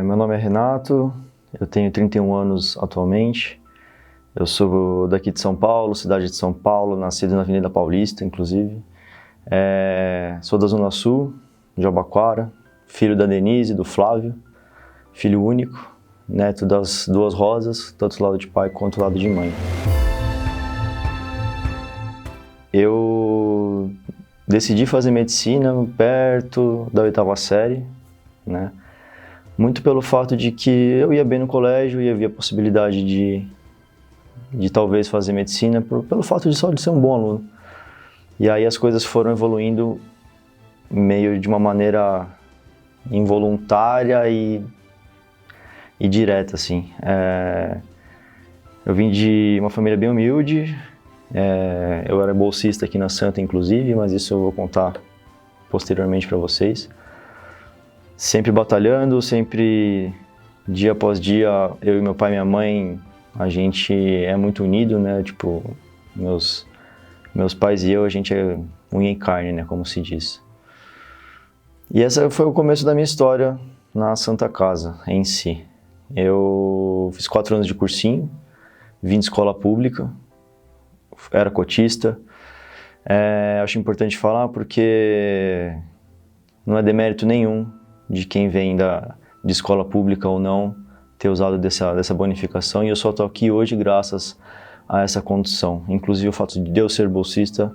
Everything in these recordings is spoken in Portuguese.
Meu nome é Renato, eu tenho 31 anos atualmente. Eu sou daqui de São Paulo, cidade de São Paulo, nascido na Avenida Paulista, inclusive. Sou da Zona Sul, de Jabaquara, filho da Denise e do Flávio, filho único, neto das duas Rosas, tanto do lado de pai quanto do lado de mãe. Eu decidi fazer medicina perto da 8ª série, né? Muito pelo fato de que eu ia bem no colégio e havia a possibilidade de talvez fazer medicina pelo fato de só de ser um bom aluno. E aí as coisas foram evoluindo meio de uma maneira involuntária e direta, assim. Eu vim de uma família bem humilde, eu era bolsista aqui na Santa, inclusive, mas isso eu vou contar posteriormente para vocês. Sempre batalhando, sempre dia após dia, eu e meu pai e minha mãe, a gente é muito unido, né? Tipo, meus pais e eu, a gente é unha e carne, né? Como se diz. E esse foi o começo da minha história na Santa Casa, em si. Eu fiz 4 anos de cursinho, vim de escola pública, era cotista. Acho importante falar porque não é demérito nenhum de quem vem de escola pública ou não ter usado dessa bonificação, e eu só estou aqui hoje graças a essa condição. Inclusive o fato de eu ser bolsista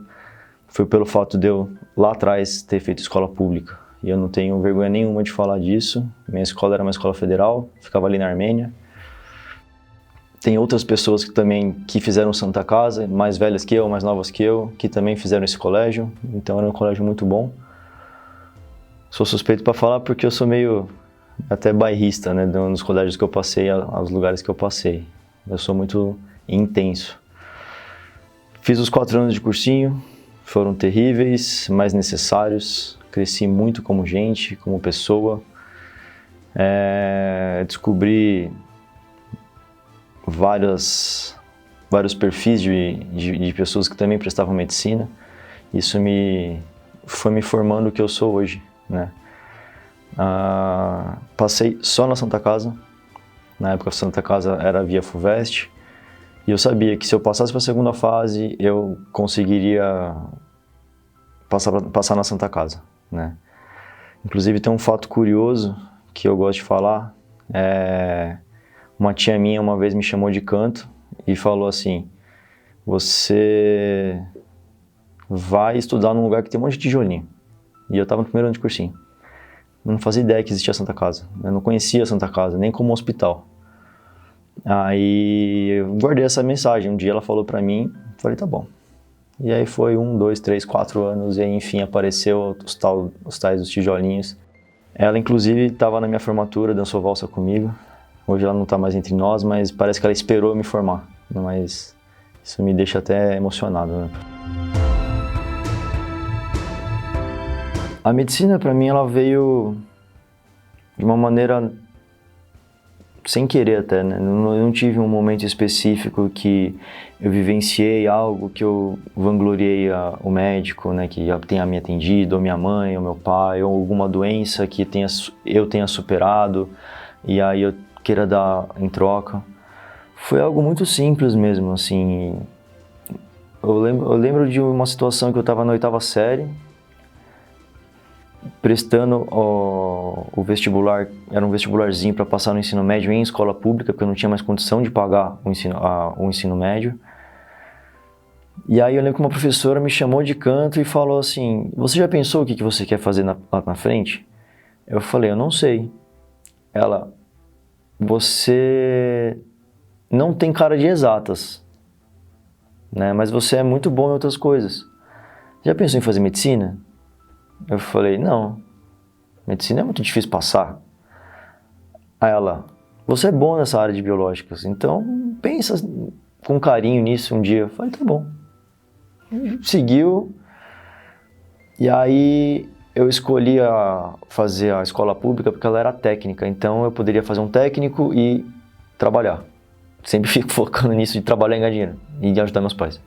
foi pelo fato de eu lá atrás ter feito escola pública, e eu não tenho vergonha nenhuma de falar disso. Minha escola era uma escola federal, ficava ali na Armênia. Tem outras pessoas que fizeram Santa Casa, mais velhas que eu, mais novas que eu, que também fizeram esse colégio, então era um colégio muito bom. Sou suspeito para falar porque eu sou meio até bairrista, né, nos colégios que eu passei, aos lugares que eu passei. Eu sou muito intenso. Fiz os 4 anos de cursinho, foram terríveis, mas necessários. Cresci muito como gente, como pessoa. Descobri vários perfis de pessoas que também prestavam medicina. Isso foi me formando o que eu sou hoje, né? Passei só na Santa Casa. Na época a Santa Casa era via FUVEST, e eu sabia que se eu passasse para a segunda fase eu conseguiria passar na Santa Casa, né? Inclusive tem um fato curioso que eu gosto de falar. Uma tia minha uma vez me chamou de canto e falou assim: você vai estudar num lugar que tem um monte de tijolinho. E eu estava no primeiro ano de cursinho. Eu não fazia ideia que existia a Santa Casa. Eu não conhecia a Santa Casa, nem como hospital. Aí eu guardei essa mensagem. Um dia ela falou pra mim, falei, tá bom. E aí foi 1, 2, 3, 4 anos, e aí enfim apareceu os tais dos tijolinhos. Ela inclusive estava na minha formatura, dançou valsa comigo. Hoje ela não está mais entre nós, mas parece que ela esperou eu me formar. Mas isso me deixa até emocionado, né? A medicina, para mim, ela veio de uma maneira sem querer até, né? Eu não tive um momento específico que eu vivenciei algo que eu vangloriei o médico, né? Que tenha me atendido, ou minha mãe, ou meu pai, ou alguma doença que eu tenha superado e aí eu queira dar em troca. Foi algo muito simples mesmo, assim. Eu lembro de uma situação que eu estava na 8ª série, prestando o vestibular. Era um vestibularzinho para passar no ensino médio em escola pública, porque eu não tinha mais condição de pagar o ensino médio. E aí eu lembro que uma professora me chamou de canto e falou assim: você já pensou o que você quer fazer lá na frente? Eu falei, eu não sei. Ela, você não tem cara de exatas, né? Mas você é muito bom em outras coisas. Já pensou em fazer medicina? Eu falei, não, medicina é muito difícil passar. Aí ela, você é bom nessa área de biológicas, então pensa com carinho nisso um dia. Eu falei, tá bom. Seguiu, e aí eu escolhi fazer a escola pública porque ela era técnica, então eu poderia fazer um técnico e trabalhar. Sempre fico focando nisso de trabalhar e ganhar dinheiro e de ajudar meus pais.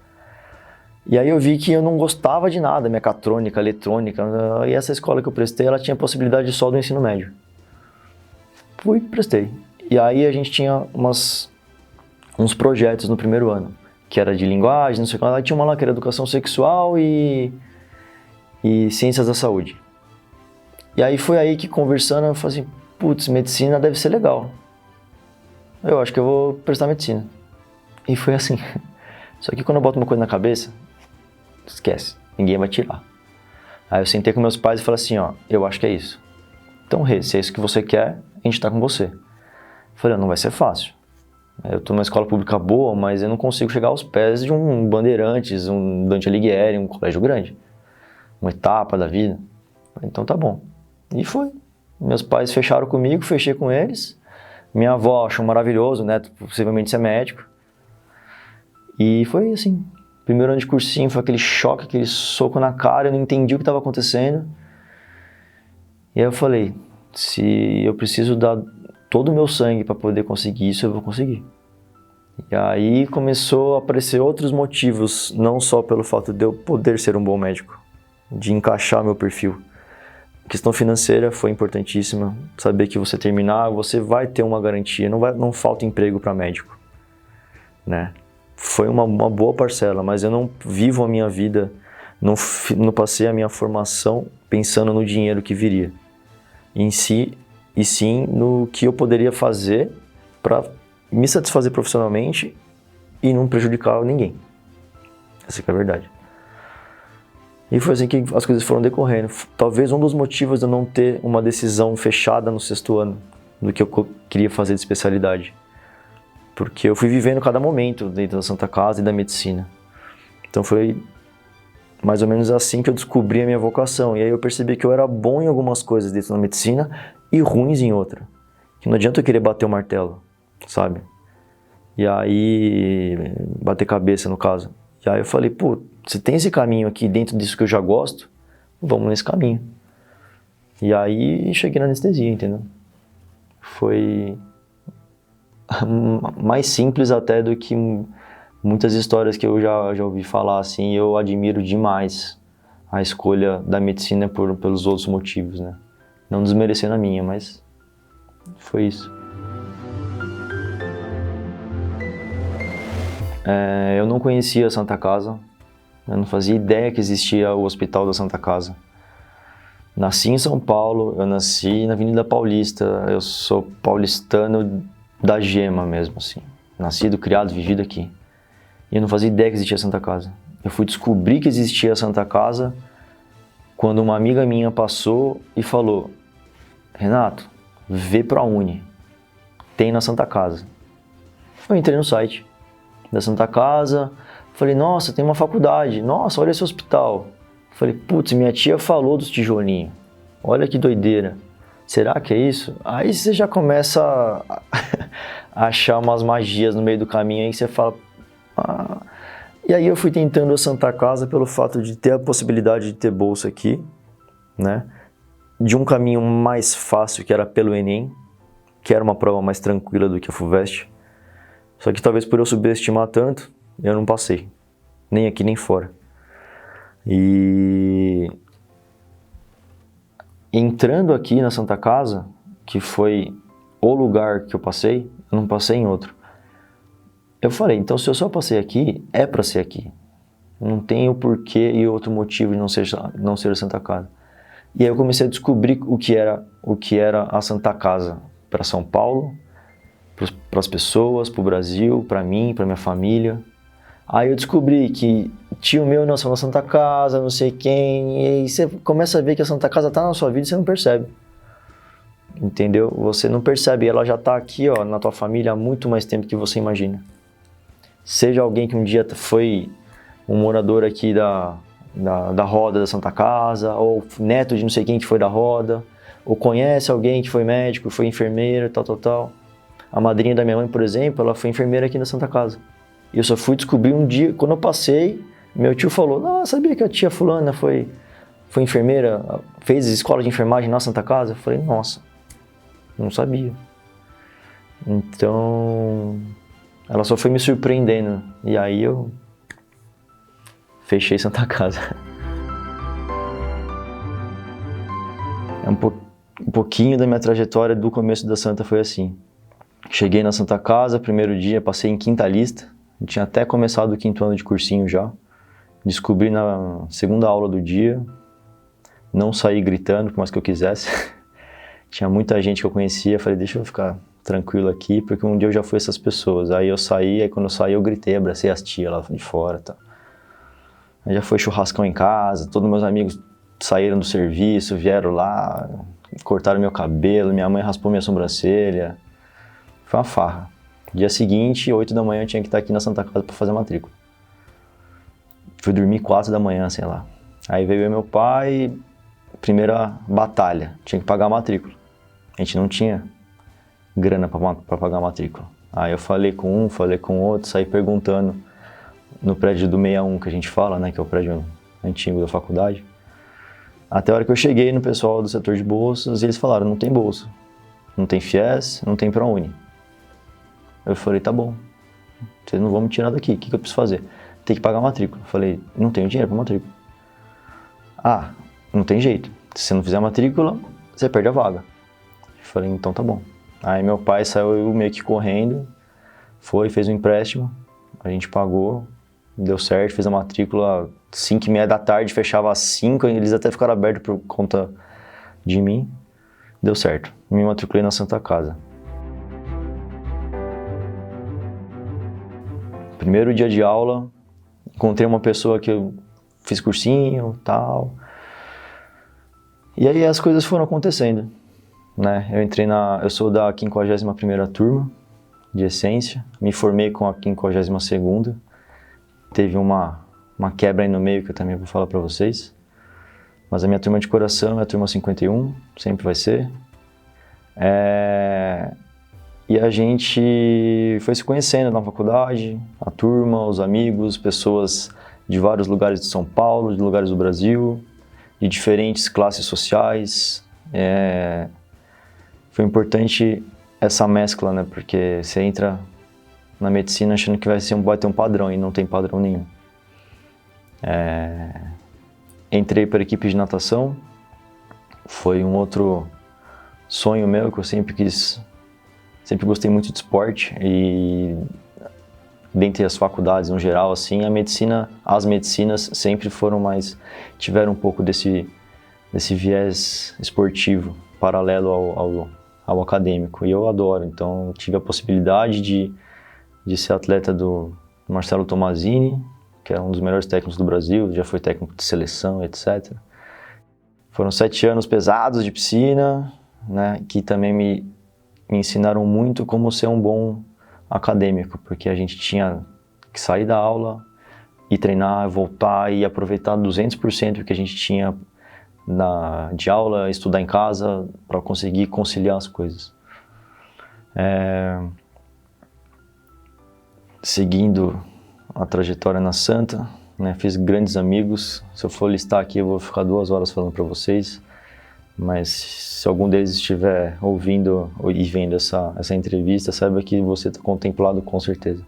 E aí eu vi que eu não gostava de nada, mecatrônica, eletrônica, e essa escola que eu prestei, ela tinha possibilidade só do ensino médio. fui e prestei. E aí a gente tinha uns projetos no primeiro ano, que era de linguagem, não sei o que lá. Tinha uma lá que era educação sexual e ciências da saúde. E aí foi aí que, conversando, eu falei assim, putz, medicina deve ser legal. Eu acho que eu vou prestar medicina. E foi assim. Só que quando eu boto uma coisa na cabeça, esquece, ninguém vai tirar. Aí eu sentei com meus pais e falei assim, ó, eu acho que é isso. Então, Rê, se é isso que você quer, a gente tá com você. Eu falei, não vai ser fácil. Eu tô numa escola pública boa, mas eu não consigo chegar aos pés de um Bandeirantes, um Dante Alighieri, um colégio grande. Uma etapa da vida. Então tá bom. E foi. Meus pais fecharam comigo, fechei com eles. Minha avó achou maravilhoso, né? Possivelmente ser médico. E foi assim. Primeiro ano de cursinho foi aquele choque, aquele soco na cara, eu não entendi o que estava acontecendo. E aí eu falei, se eu preciso dar todo o meu sangue para poder conseguir isso, eu vou conseguir. E aí começou a aparecer outros motivos, não só pelo fato de eu poder ser um bom médico, de encaixar meu perfil. A questão financeira foi importantíssima, saber que você terminar, você vai ter uma garantia, não falta emprego para médico, né? Foi uma boa parcela, mas eu não vivo a minha vida, não passei a minha formação pensando no dinheiro que viria, e sim no que eu poderia fazer para me satisfazer profissionalmente e não prejudicar ninguém. Essa que é a verdade. E foi assim que as coisas foram decorrendo. Talvez um dos motivos de eu não ter uma decisão fechada no 6º ano do que eu queria fazer de especialidade. Porque eu fui vivendo cada momento dentro da Santa Casa e da medicina. Então foi mais ou menos assim que eu descobri a minha vocação. E aí eu percebi que eu era bom em algumas coisas dentro da medicina e ruins em outra. Que não adianta eu querer bater o martelo, sabe? E aí, bater cabeça no caso. E aí eu falei, pô, se tem esse caminho aqui dentro disso que eu já gosto, vamos nesse caminho. E aí cheguei na anestesia, entendeu? Foi mais simples até do que muitas histórias que eu já ouvi falar, assim. Eu admiro demais a escolha da medicina pelos outros motivos, né? Não desmerecendo a minha, mas foi isso. Eu não conhecia a Santa Casa, eu não fazia ideia que existia o Hospital da Santa Casa. Nasci em São Paulo, eu nasci na Avenida Paulista, eu sou paulistano da gema mesmo, assim. Nascido, criado, vivido aqui. E eu não fazia ideia que existia a Santa Casa. Eu fui descobrir que existia a Santa Casa quando uma amiga minha passou e falou, Renato, vê pra Uni, tem na Santa Casa. Eu entrei no site da Santa Casa, falei, nossa, tem uma faculdade, nossa, olha esse hospital. Falei, putz, minha tia falou dos tijolinhos, olha que doideira, será que é isso? Aí você já começa a achar umas magias no meio do caminho, aí você fala, ah. E aí eu fui tentando a Santa Casa pelo fato de ter a possibilidade de ter bolsa aqui, né? De um caminho mais fácil, que era pelo Enem, que era uma prova mais tranquila do que a FUVEST. Só que talvez por eu subestimar tanto, eu não passei. Nem aqui, nem fora. E entrando aqui na Santa Casa, que foi o lugar que eu passei, eu não passei em outro. Eu falei, então se eu só passei aqui, é para ser aqui. Não tem o porquê e outro motivo de não ser a Santa Casa. E aí eu comecei a descobrir o que era a Santa Casa para São Paulo, para as pessoas, para o Brasil, para mim, para minha família. Aí eu descobri que tio meu nasceu na Santa Casa, não sei quem, e aí você começa a ver que a Santa Casa está na sua vida e você não percebe. Entendeu? Você não percebe, ela já está aqui, ó, na tua família há muito mais tempo que você imagina. Seja alguém que um dia foi um morador aqui da roda da Santa Casa, ou neto de não sei quem que foi da roda, ou conhece alguém que foi médico, foi enfermeira, tal. A madrinha da minha mãe, por exemplo, ela foi enfermeira aqui na Santa Casa. E eu só fui descobrir um dia, quando eu passei, meu tio falou, não, sabia que a tia fulana foi enfermeira, fez escola de enfermagem na Santa Casa? Eu falei, nossa, não sabia. Então, ela só foi me surpreendendo. E aí eu fechei Santa Casa. um pouquinho da minha trajetória do começo da Santa foi assim. Cheguei na Santa Casa, primeiro dia, passei em quinta lista. Eu tinha até começado o 5º ano de cursinho já. Descobri na segunda aula do dia. Não saí gritando, por mais que eu quisesse. Tinha muita gente que eu conhecia. Falei, deixa eu ficar tranquilo aqui, porque um dia eu já fui essas pessoas. Aí eu saí, aí quando eu saí eu gritei, abracei as tias lá de fora, tá. Aí já foi churrascão em casa, todos meus amigos saíram do serviço, vieram lá, cortaram meu cabelo, minha mãe raspou minha sobrancelha. Foi uma farra. Dia seguinte, 8 da manhã, eu tinha que estar aqui na Santa Casa para fazer a matrícula. Fui dormir 4 da manhã, sei lá. Aí veio meu pai, primeira batalha, tinha que pagar a matrícula. A gente não tinha grana para pagar a matrícula. Aí eu falei com um, falei com outro, saí perguntando no prédio do 61 que a gente fala, né, que é o prédio antigo da faculdade. Até a hora que eu cheguei no pessoal do setor de bolsas, e eles falaram, não tem bolsa, não tem FIES, não tem ProUni. Eu falei, tá bom, vocês não vão me tirar daqui, o que eu preciso fazer? Tem que pagar a matrícula. Eu falei, não tenho dinheiro para matrícula. Ah, não tem jeito, se você não fizer a matrícula, você perde a vaga. Eu falei, então tá bom. Aí meu pai saiu meio que correndo, fez um empréstimo, a gente pagou, deu certo, fez a matrícula 5h30 da tarde, fechava às 5, eles até ficaram abertos por conta de mim. Deu certo, me matriculei na Santa Casa. Primeiro dia de aula, encontrei uma pessoa que eu fiz cursinho e tal. E aí as coisas foram acontecendo, né? Eu sou da 51ª turma de Essência, me formei com a 52ª. Teve uma quebra aí no meio que eu também vou falar para vocês. Mas a minha turma de coração é a turma 51, sempre vai ser. E a gente foi se conhecendo na faculdade, a turma, os amigos, pessoas de vários lugares de São Paulo, de lugares do Brasil, de diferentes classes sociais. Foi importante essa mescla, né? Porque você entra na medicina achando que vai ter um padrão e não tem padrão nenhum. Entrei para a equipe de natação, foi um outro sonho meu que eu sempre gostei muito de esporte e dentre as faculdades no geral, assim, as medicinas sempre tiveram um pouco desse viés esportivo paralelo ao acadêmico, e eu adoro. Então tive a possibilidade de ser atleta do Marcelo Tomazini, que é um dos melhores técnicos do Brasil, já foi técnico de seleção, etc. Foram 7 anos pesados de piscina, né, que também me ensinaram muito como ser um bom acadêmico, porque a gente tinha que sair da aula e treinar, voltar e aproveitar 200% o que a gente tinha de aula, estudar em casa, para conseguir conciliar as coisas. Seguindo a trajetória na Santa, né, fiz grandes amigos. Se eu for listar aqui, eu vou ficar 2 horas falando para vocês, mas se algum deles estiver ouvindo e vendo essa entrevista, saiba que você está contemplado com certeza.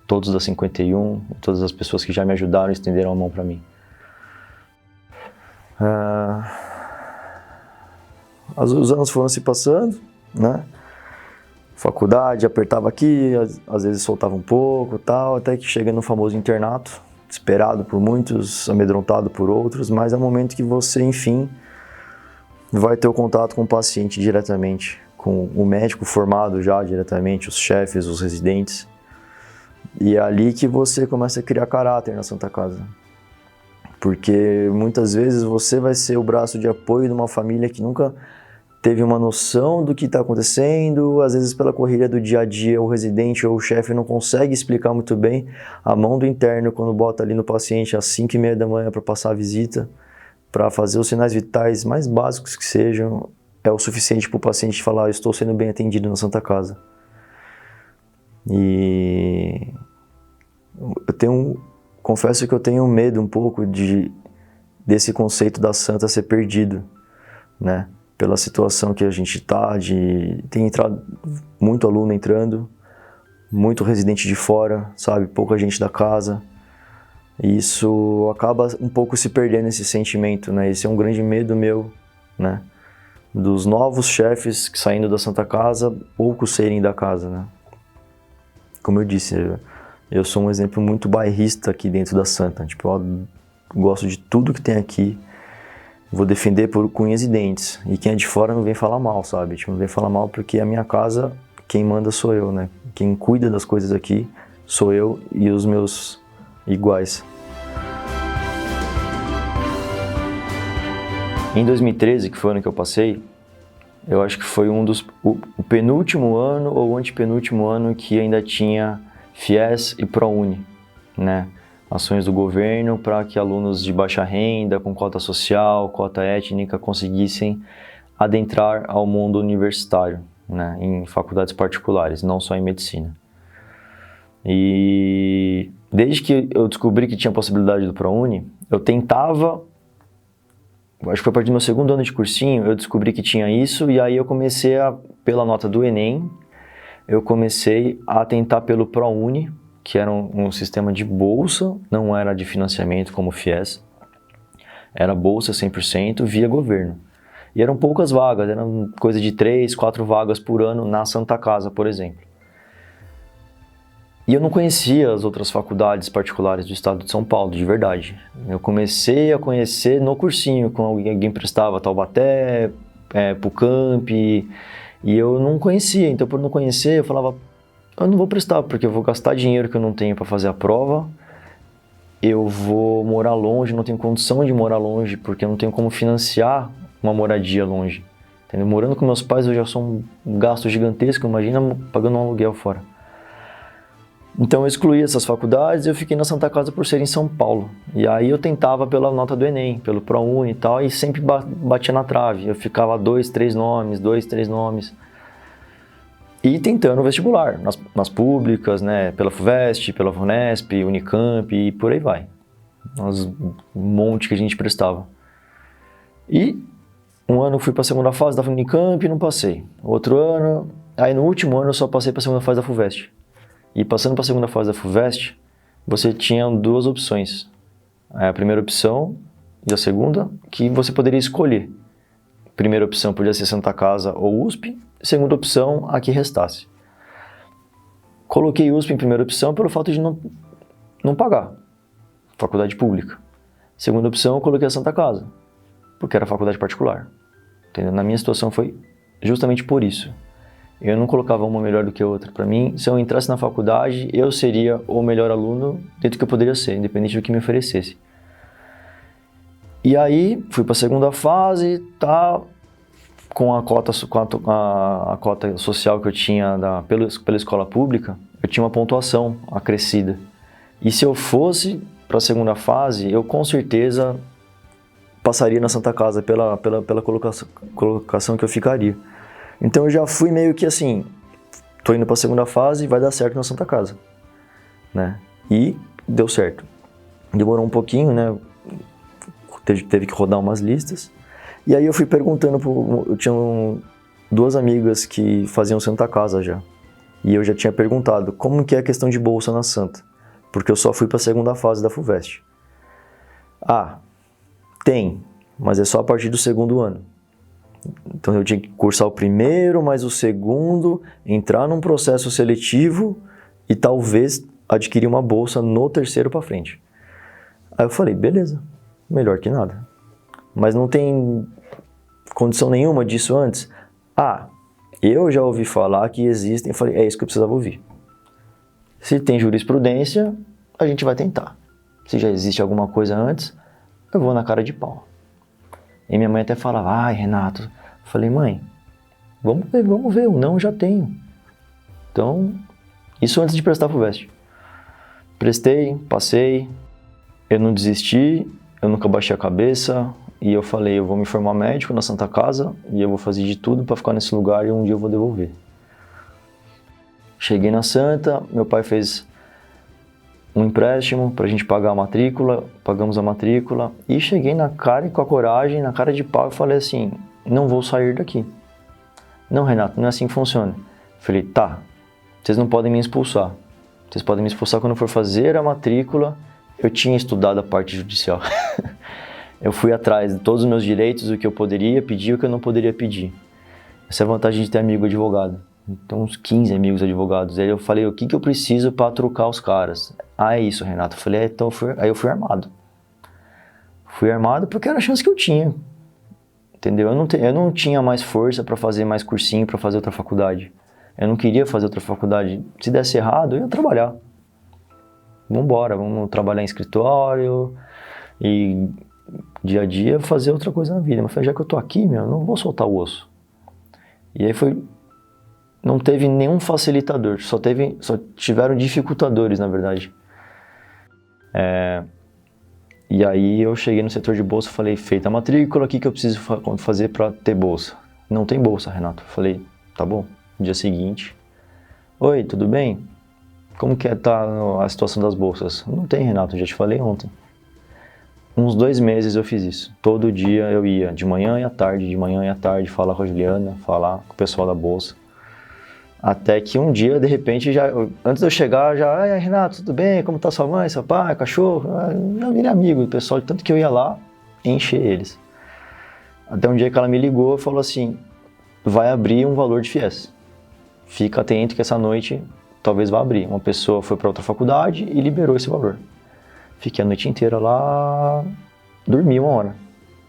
Todos da 51, todas as pessoas que já me ajudaram e estenderam a mão para mim. Os anos foram se passando, né? Faculdade, apertava aqui, às vezes soltava um pouco, tal, até que chega no famoso internato, esperado por muitos, amedrontado por outros, mas é o momento que você, enfim, vai ter o contato com o paciente diretamente, com o médico formado já diretamente, os chefes, os residentes. E é ali que você começa a criar caráter na Santa Casa. Porque muitas vezes você vai ser o braço de apoio de uma família que nunca teve uma noção do que está acontecendo, às vezes pela correria do dia a dia, o residente ou o chefe não consegue explicar muito bem. A mão do interno, quando bota ali no paciente às 5h30 da manhã para passar a visita, para fazer os sinais vitais mais básicos que sejam, é o suficiente para o paciente falar, estou sendo bem atendido na Santa Casa. E confesso que eu tenho medo um pouco desse conceito da Santa ser perdido, né? Pela situação que a gente está, tem entrado muito aluno entrando, muito residente de fora, sabe? Pouca gente da casa. E isso acaba um pouco se perdendo esse sentimento, né? Esse é um grande medo meu, né? dos novos chefes saindo da Santa Casa, poucos saírem da casa, né? Como eu disse, eu sou um exemplo muito bairrista aqui dentro da Santa. Tipo, eu gosto de tudo que tem aqui, vou defender por unhas e dentes. E quem é de fora não vem falar mal, sabe? Tipo, não vem falar mal porque a minha casa, quem manda sou eu, né? Quem cuida das coisas aqui sou eu e os meus iguais. Em 2013, que foi o ano que eu passei, eu acho que foi o penúltimo ano ou o antepenúltimo ano que ainda tinha FIES e ProUni, né? Ações do governo para que alunos de baixa renda, com cota social, cota étnica, conseguissem adentrar ao mundo universitário, né? Em faculdades particulares, não só em medicina. E desde que eu descobri que tinha a possibilidade do ProUni, eu tentava. Acho que foi a partir do meu segundo ano de cursinho, eu descobri que tinha isso, e aí eu comecei pela nota do Enem, eu comecei a tentar pelo ProUni, que era um sistema de bolsa, não era de financiamento como o FIES, era bolsa 100% via governo. E eram poucas vagas, eram coisa de 3, 4 vagas por ano na Santa Casa, por exemplo. E eu não conhecia as outras faculdades particulares do estado de São Paulo, de verdade. Eu comecei a conhecer no cursinho, quando alguém prestava Taubaté, Pucamp, e eu não conhecia. Então, por não conhecer, eu falava, eu não vou prestar, porque eu vou gastar dinheiro que eu não tenho para fazer a prova, eu vou morar longe, não tenho condição de morar longe, porque eu não tenho como financiar uma moradia longe. Entendeu? Morando com meus pais, eu já sou um gasto gigantesco, imagina pagando um aluguel fora. Então eu excluí essas faculdades e eu fiquei na Santa Casa por ser em São Paulo. E aí eu tentava pela nota do Enem, pelo ProUni e tal, e sempre batia na trave. Eu ficava 2, 3 nomes. E tentando o vestibular, nas públicas, né, pela FUVEST, pela FUNESP, Unicamp e por aí vai. Um monte que a gente prestava. E um ano eu fui para a segunda fase da Unicamp e não passei. Outro ano, aí no último ano eu só passei para a segunda fase da FUVEST. E passando para a segunda fase da FUVEST, você tinha duas opções. A primeira opção e a segunda, que você poderia escolher. Primeira opção podia ser Santa Casa ou USP, segunda opção, a que restasse. Coloquei USP em primeira opção pelo fato de não pagar, faculdade pública. Segunda opção, eu coloquei a Santa Casa, porque era faculdade particular. Entendeu? Na minha situação foi justamente por isso. Eu não colocava uma melhor do que a outra. Para mim, se eu entrasse na faculdade, eu seria o melhor aluno dentro do que eu poderia ser, independente do que me oferecesse. E aí, fui para a segunda fase, tá, com a cota social que eu tinha pela escola pública, eu tinha uma pontuação acrescida. E se eu fosse para a segunda fase, eu com certeza passaria na Santa Casa pela colocação que eu ficaria. Então eu já fui meio que assim, tô indo para a segunda fase, vai dar certo na Santa Casa, né? E deu certo. Demorou um pouquinho, né? Teve que rodar umas listas. E aí eu fui perguntando, eu tinha duas amigas que faziam Santa Casa já. E eu já tinha perguntado, como que é a questão de bolsa na Santa? Porque eu só fui para a segunda fase da FUVEST. Ah, tem, mas é só a partir do segundo ano. Então eu tinha que cursar o primeiro, mais o segundo, entrar num processo seletivo e talvez adquirir uma bolsa no terceiro para frente. Aí eu falei, beleza, melhor que nada. Mas não tem condição nenhuma disso antes? Ah, eu já ouvi falar que existem, eu falei, é isso que eu precisava ouvir. Se tem jurisprudência, a gente vai tentar. Se já existe alguma coisa antes, eu vou na cara de pau. E minha mãe até falava, ai Renato, eu falei, mãe, vamos ver, o não eu já tenho. Então, isso antes de prestar pro FUVEST. Prestei, passei, eu não desisti, eu nunca baixei a cabeça e eu falei, eu vou me formar médico na Santa Casa e eu vou fazer de tudo para ficar nesse lugar e um dia eu vou devolver. Cheguei na Santa, meu pai fez um empréstimo para a gente pagar a matrícula, pagamos a matrícula e cheguei na cara e com a coragem, na cara de pau e falei assim, não vou sair daqui. Não, Renato, não é assim que funciona. Falei, tá, vocês não podem me expulsar. Vocês podem me expulsar quando eu for fazer a matrícula. Eu tinha estudado a parte judicial. eu fui atrás de todos os meus direitos, o que eu poderia pedir e o que eu não poderia pedir. Essa é a vantagem de ter amigo advogado. Então, uns 15 amigos advogados. Aí eu falei, o que eu preciso para trocar os caras? Ah, é isso, Renato. Eu falei, então aí eu fui armado. Fui armado porque era a chance que eu tinha. Entendeu? Eu não tinha mais força para fazer mais cursinho, para fazer outra faculdade. Eu não queria fazer outra faculdade. Se desse errado, eu ia trabalhar. Vambora, vamos trabalhar em escritório e dia a dia fazer outra coisa na vida. Mas já que eu tô aqui, eu não vou soltar o osso. E aí não teve nenhum facilitador, só tiveram dificultadores, na verdade. E aí eu cheguei no setor de bolsa e falei, feita a matrícula, o que eu preciso fazer para ter bolsa? Não tem bolsa, Renato. Eu falei, tá bom. Dia seguinte, oi, tudo bem? Como que tá a situação das bolsas? Não tem, Renato, já te falei ontem. Uns 2 meses eu fiz isso. Todo dia eu ia, de manhã e à tarde, falar com a Juliana, falar com o pessoal da bolsa. Até que um dia, de repente, antes de eu chegar, ai, Renato, tudo bem? Como tá sua mãe, seu pai, cachorro? Já virei amigo do pessoal, de tanto que eu ia lá encher eles. Até um dia que ela me ligou e falou assim, vai abrir um valor de FIES. Fica atento que essa noite talvez vá abrir. Uma pessoa foi para outra faculdade e liberou esse valor. Fiquei a noite inteira lá, dormi 1 hora.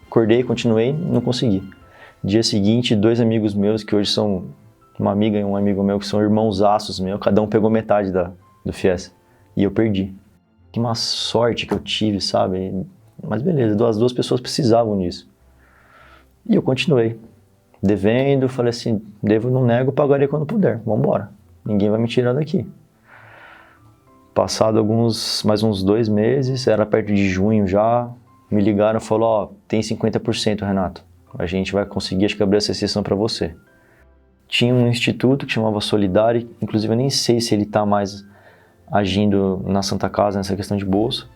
Acordei, continuei, não consegui. Dia seguinte, 2 amigos meus, que hoje são uma amiga e um amigo meu, que são irmãozaços meus, cada um pegou metade do FIES. E eu perdi. Que uma sorte que eu tive, sabe? Mas beleza, as 2 pessoas precisavam disso. E eu continuei. Devendo, falei assim, devo, não nego, pagarei quando puder. Vamos embora. Ninguém vai me tirar daqui. Passado mais uns 2 meses, era perto de junho já, me ligaram e falaram, tem 50%, Renato. A gente vai conseguir, acho que abrir essa exceção para você. Tinha um instituto que chamava Solidari, inclusive eu nem sei se ele está mais agindo na Santa Casa nessa questão de bolsa.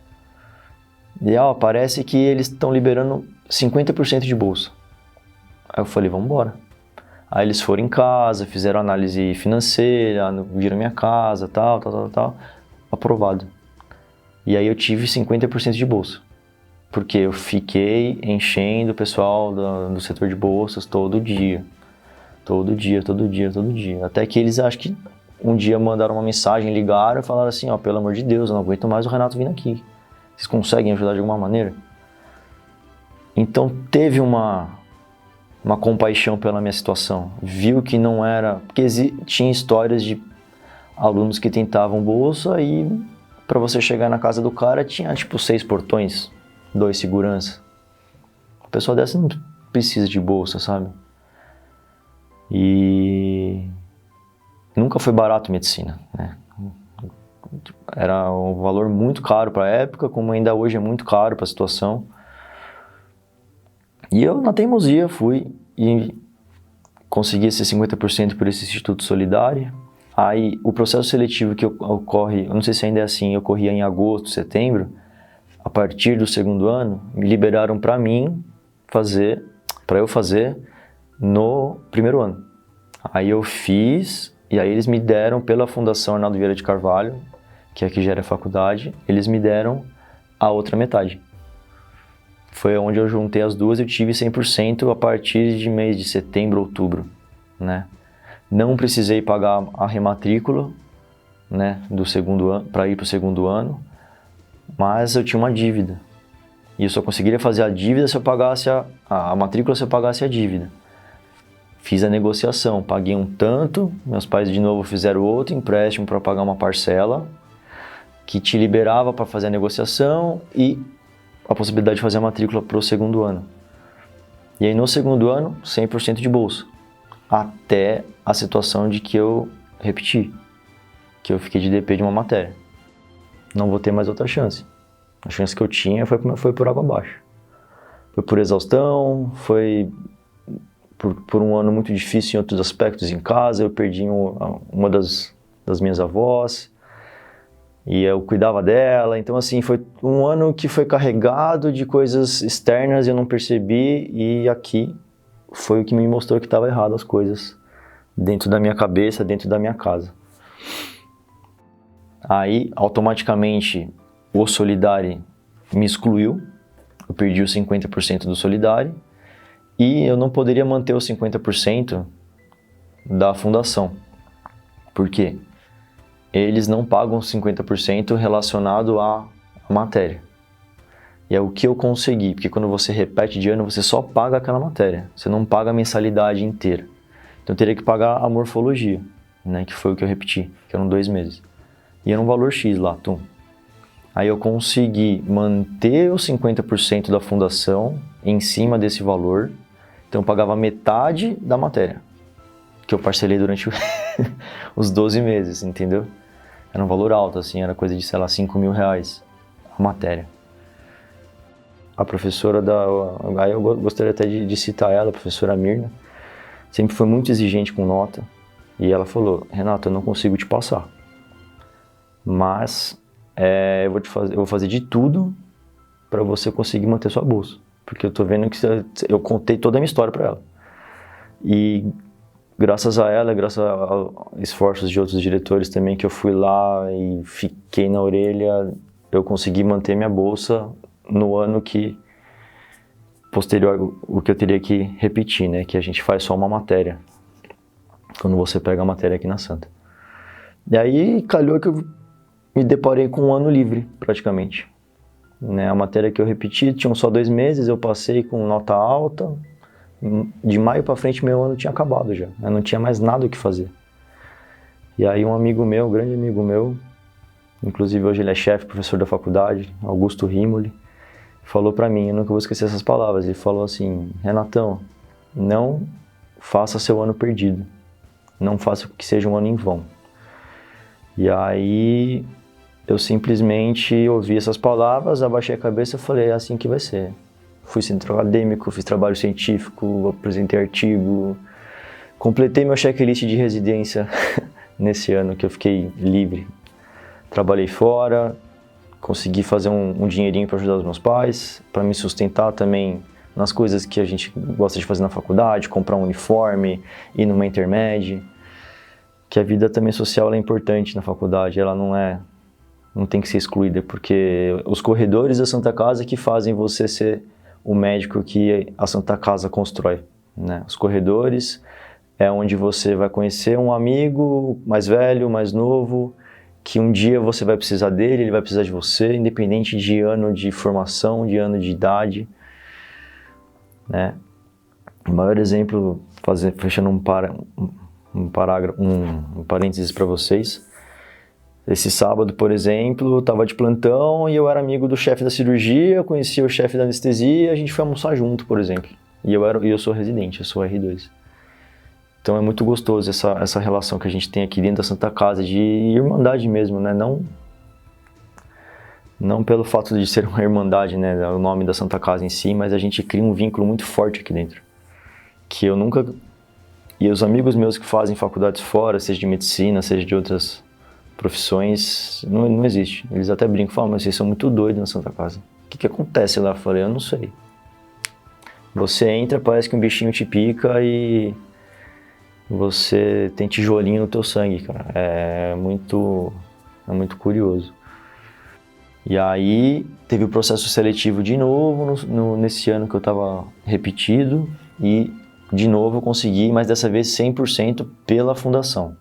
E parece que eles estão liberando 50% de bolsa. Aí eu falei, vamos embora. Aí eles foram em casa, fizeram análise financeira, viram minha casa, tal. Aprovado. E aí eu tive 50% de bolsa. Porque eu fiquei enchendo o pessoal do setor de bolsas todo dia. Até que eles, acho que um dia mandaram uma mensagem, ligaram e falaram assim, pelo amor de Deus, eu não aguento mais o Renato vindo aqui. Vocês conseguem ajudar de alguma maneira? Então teve uma compaixão pela minha situação. Viu que não era... Porque tinha histórias de alunos que tentavam bolsa e para você chegar na casa do cara tinha 6 portões, 2 segurança. A pessoa dessa não precisa de bolsa, sabe? E nunca foi barato medicina, né? Era um valor muito caro para a época, como ainda hoje é muito caro para a situação. E eu, na teimosia, fui e consegui esse 50% por esse Instituto Solidário. Aí, o processo seletivo que ocorre, eu não sei se ainda é assim, ocorria em agosto, setembro. A partir do 2º ano, me liberaram para eu fazer no 1º ano. Aí eu fiz, e aí eles me deram, pela Fundação Arnaldo Vieira de Carvalho, que aqui gera a faculdade, eles me deram a outra metade. Foi onde eu juntei as duas e eu tive 100% a partir de mês de setembro, outubro, né? Não precisei pagar a rematrícula, né, do 2º ano, para ir para o 2º ano, mas eu tinha uma dívida. E eu só conseguiria fazer a dívida se eu pagasse a matrícula, se eu pagasse a dívida. Fiz a negociação, paguei um tanto, meus pais de novo fizeram outro empréstimo para pagar uma parcela, que te liberava para fazer a negociação e a possibilidade de fazer a matrícula para o 2º ano. E aí no 2º ano, 100% de bolsa. Até a situação de que eu repeti, que eu fiquei de DP de uma matéria. Não vou ter mais outra chance. A chance que eu tinha foi por água abaixo. Foi por exaustão, foi por um ano muito difícil em outros aspectos em casa. Eu perdi uma das minhas avós e eu cuidava dela. Então assim, foi um ano que foi carregado de coisas externas e eu não percebi, e aqui foi o que me mostrou que estava errado as coisas dentro da minha cabeça, dentro da minha casa. Aí, automaticamente, o Solidari me excluiu. eu perdi os 50% do Solidário e eu não poderia manter os 50% da fundação. Por quê? Eles não pagam 50% relacionado à matéria. E é o que eu consegui, porque quando você repete de ano, você só paga aquela matéria, você não paga a mensalidade inteira. Então eu teria que pagar a morfologia, né, que foi o que eu repeti, que eram 2 meses. E era um valor X lá, tum. Aí eu consegui manter os 50% da fundação em cima desse valor, então eu pagava metade da matéria, que eu parcelei durante os 12 meses, entendeu? Era um valor alto, assim, era coisa de, sei lá, 5 mil reais a matéria. A professora aí eu gostaria até de citar ela, a professora Mirna, sempre foi muito exigente com nota, e ela falou: Renato, eu não consigo te passar, mas eu vou fazer de tudo para você conseguir manter sua bolsa, porque eu tô vendo que eu contei toda a minha história para ela. E graças a ela, graças a esforços de outros diretores também, que eu fui lá e fiquei na orelha, eu consegui manter minha bolsa no ano posterior, o que eu teria que repetir, né? Que a gente faz só uma matéria, quando você pega a matéria aqui na Santa. E aí calhou que eu me deparei com um ano livre, praticamente. Né? A matéria que eu repeti tinham só 2 meses, eu passei com nota alta. De maio para frente, meu ano tinha acabado já. Eu não tinha mais nada o que fazer. E aí um amigo meu, um grande amigo meu, inclusive hoje ele é chefe, professor da faculdade, Augusto Rimoli, falou para mim, eu nunca vou esquecer essas palavras, ele falou assim: Renatão, não faça seu ano perdido, não faça que seja um ano em vão. E aí eu simplesmente ouvi essas palavras, abaixei a cabeça e falei: é assim que vai ser. Fui centro acadêmico, fiz trabalho científico, apresentei artigo, completei meu checklist de residência nesse ano que eu fiquei livre. Trabalhei fora, consegui fazer um dinheirinho para ajudar os meus pais, para me sustentar também nas coisas que a gente gosta de fazer na faculdade, comprar um uniforme, ir numa intermédia. Que a vida também social é importante na faculdade, ela não tem que ser excluída, porque os corredores da Santa Casa que fazem você ser o médico que a Santa Casa constrói, né? Os corredores é onde você vai conhecer um amigo mais velho, mais novo, que um dia você vai precisar dele, ele vai precisar de você, independente de ano de formação, de ano de idade, né? O maior exemplo, fechando um parênteses para vocês. Esse sábado, por exemplo, eu estava de plantão e eu era amigo do chefe da cirurgia, eu conhecia o chefe da anestesia, a gente foi almoçar junto, por exemplo. E eu sou residente, eu sou R2. Então é muito gostoso essa relação que a gente tem aqui dentro da Santa Casa, de irmandade mesmo, né? Não pelo fato de ser uma irmandade, né? O nome da Santa Casa em si, mas a gente cria um vínculo muito forte aqui dentro. Que eu nunca... E os amigos meus que fazem faculdades fora, seja de medicina, seja de outras profissões, não existe. Eles até brincam, falam: mas vocês são muito doidos na Santa Casa. O que acontece lá? Eu falei: eu não sei. Você entra, parece que um bichinho te pica e você tem tijolinho no teu sangue, cara. É muito curioso. E aí teve o processo seletivo de novo, nesse ano que eu estava repetido, e de novo eu consegui, mas dessa vez 100% pela Fundação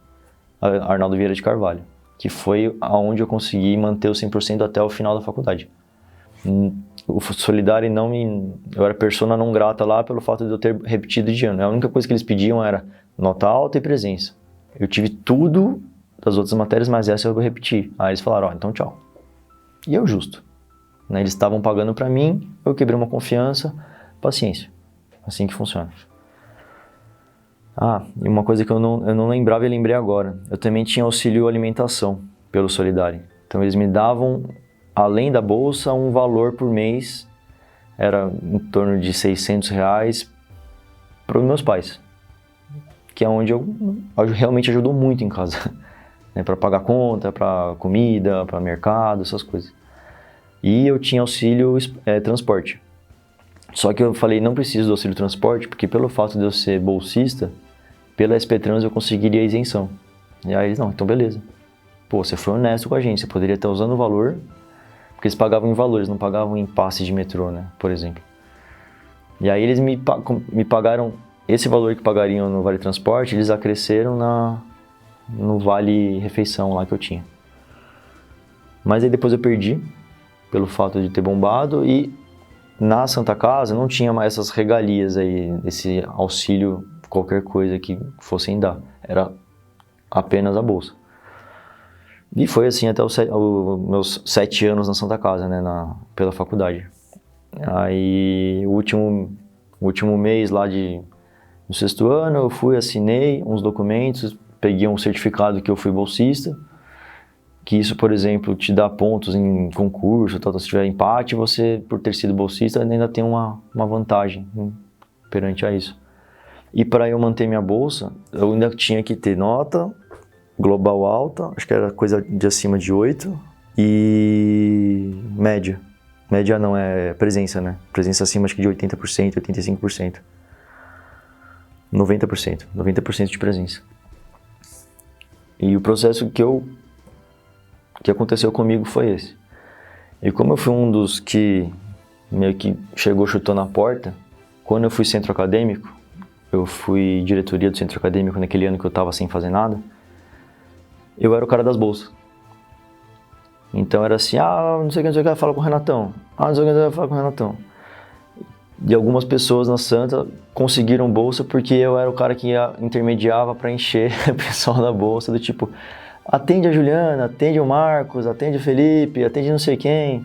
Arnaldo Vieira de Carvalho, que foi aonde eu consegui manter o 100% até o final da faculdade. O Solidário eu era persona não grata lá pelo fato de eu ter repetido de ano. A única coisa que eles pediam era nota alta e presença. Eu tive tudo das outras matérias, mas essa eu repeti. Aí eles falaram: ó, então tchau. E eu justo. Né? Eles estavam pagando pra mim, eu quebrei uma confiança, paciência. Assim que funciona. E uma coisa que eu não lembrava e lembrei agora. Eu também tinha auxílio alimentação pelo Solidário. Então eles me davam, além da bolsa, um valor por mês. Era em torno de R$600 para os meus pais. Que é onde eu realmente ajudou muito em casa. Né? Para pagar conta, para comida, para mercado, essas coisas. E eu tinha auxílio transporte. Só que eu falei: não preciso do auxílio transporte, porque pelo fato de eu ser bolsista, pela SP Trans eu conseguiria isenção. E aí eles: não, então beleza. Pô, você foi honesto com a gente, você poderia estar usando o valor Porque eles pagavam em valores, não pagavam em passes de metrô, né, por exemplo. E aí eles me pagaram esse valor que pagariam no Vale Transporte, eles acresceram no Vale Refeição lá que eu tinha. Mas aí depois eu perdi, pelo fato de ter bombado, e na Santa Casa não tinha mais essas regalias aí, esse auxílio, qualquer coisa que fossem dar. Era apenas a bolsa. E foi assim até os meus 7 anos na Santa Casa, né, pela faculdade. Aí, o último mês lá no 6º ano, eu fui, assinei uns documentos, peguei um certificado que eu fui bolsista, que isso, por exemplo, te dá pontos em concurso, tal, se tiver empate, você, por ter sido bolsista, ainda tem uma vantagem perante a isso. E para eu manter minha bolsa, eu ainda tinha que ter nota global alta, acho que era coisa de acima de 8, e média. Média não, é presença, né? Presença acima, acho que de 80%, 85%. 90% de presença. E o processo que aconteceu comigo foi esse. E como eu fui um dos que meio que chegou chutando a porta, quando eu fui centro acadêmico, eu fui diretoria do centro acadêmico naquele ano que eu estava sem fazer nada, eu era o cara das bolsas. Então era assim, não sei o que, fala com o Renatão. Não sei o que, fala com o Renatão. E algumas pessoas na Santa conseguiram bolsa porque eu era o cara que intermediava para encher o pessoal da bolsa, do tipo, atende a Juliana, atende o Marcos, atende o Felipe, atende não sei quem.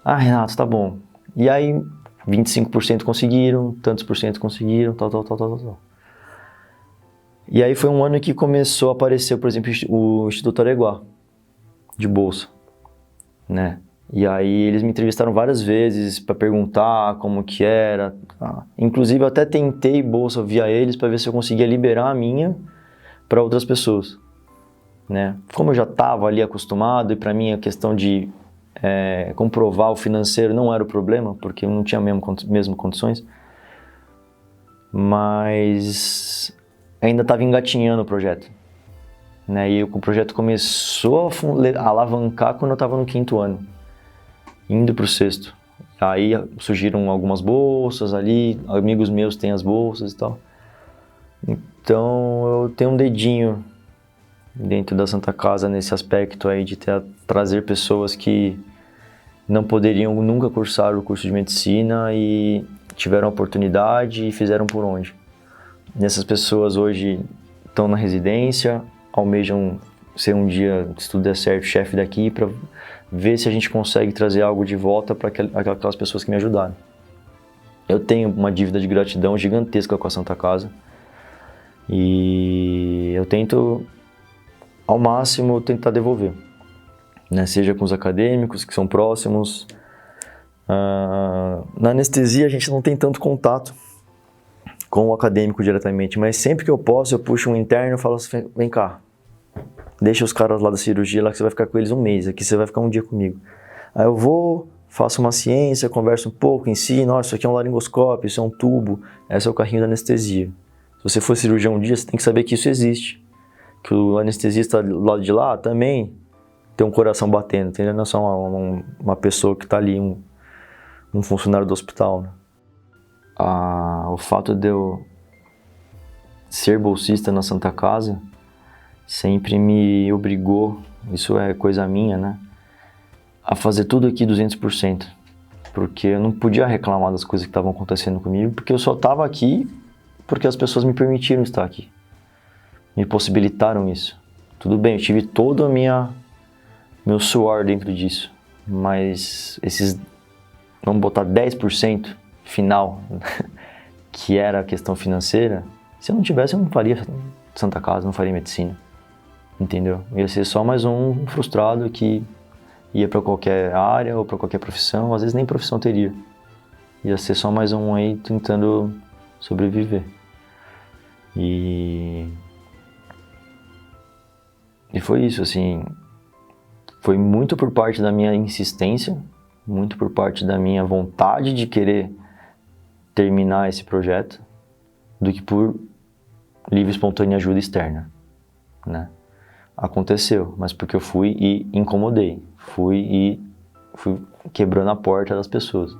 Renato, tá bom. E aí 25% conseguiram, tantos por cento conseguiram, tal. E aí foi um ano que começou a aparecer, por exemplo, o Instituto Areguá, de bolsa, né? E aí eles me entrevistaram várias vezes para perguntar como que era. Inclusive eu até tentei bolsa via eles para ver se eu conseguia liberar a minha para outras pessoas, né? Como eu já estava ali acostumado e para mim a questão de comprovar o financeiro não era o problema, porque eu não tinha mesmo condições, mas ainda estava engatinhando o projeto, né? E o projeto começou a alavancar quando eu estava no 5º ano, indo para o 6º. Aí surgiram algumas bolsas ali, amigos meus têm as bolsas e tal. Então eu tenho um dedinho dentro da Santa Casa nesse aspecto aí de trazer pessoas que não poderiam nunca cursar o curso de medicina e tiveram a oportunidade e fizeram por onde. E essas pessoas hoje estão na residência, almejam ser um dia, se tudo der certo, chefe daqui, para ver se a gente consegue trazer algo de volta para aquelas pessoas que me ajudaram. Eu tenho uma dívida de gratidão gigantesca com a Santa Casa e eu tento, ao máximo, tentar devolver, né? Seja com os acadêmicos que são próximos. Na anestesia a gente não tem tanto contato com o acadêmico diretamente, mas sempre que eu posso eu puxo um interno e falo assim, vem cá, deixa os caras lá da cirurgia lá que você vai ficar com eles um mês, aqui você vai ficar um dia comigo. Aí eu vou, faço uma ciência, converso um pouco, ensino, isso aqui é um laringoscópio, isso é um tubo, esse é o carrinho da anestesia. Se você for cirurgião um dia, você tem que saber que isso existe, que o anestesista do lado de lá também tem um coração batendo, entendeu? Não é só uma pessoa que está ali, um funcionário do hospital, né? O fato de eu ser bolsista na Santa Casa sempre me obrigou, isso é coisa minha, né, a fazer tudo aqui 200%, porque eu não podia reclamar das coisas que estavam acontecendo comigo, porque eu só estava aqui porque as pessoas me permitiram estar aqui, me possibilitaram isso. Tudo bem, eu tive todo meu suor dentro disso, mas vamos botar 10% final, que era a questão financeira, se eu não tivesse, eu não faria Santa Casa, não faria medicina, entendeu? Ia ser só mais um frustrado que ia para qualquer área ou para qualquer profissão, às vezes nem profissão teria. Ia ser só mais um aí tentando sobreviver. E foi isso, assim, foi muito por parte da minha insistência, muito por parte da minha vontade de querer terminar esse projeto, do que por livre e espontânea ajuda externa, né? Aconteceu, mas porque eu fui e incomodei, fui e fui quebrando a porta das pessoas.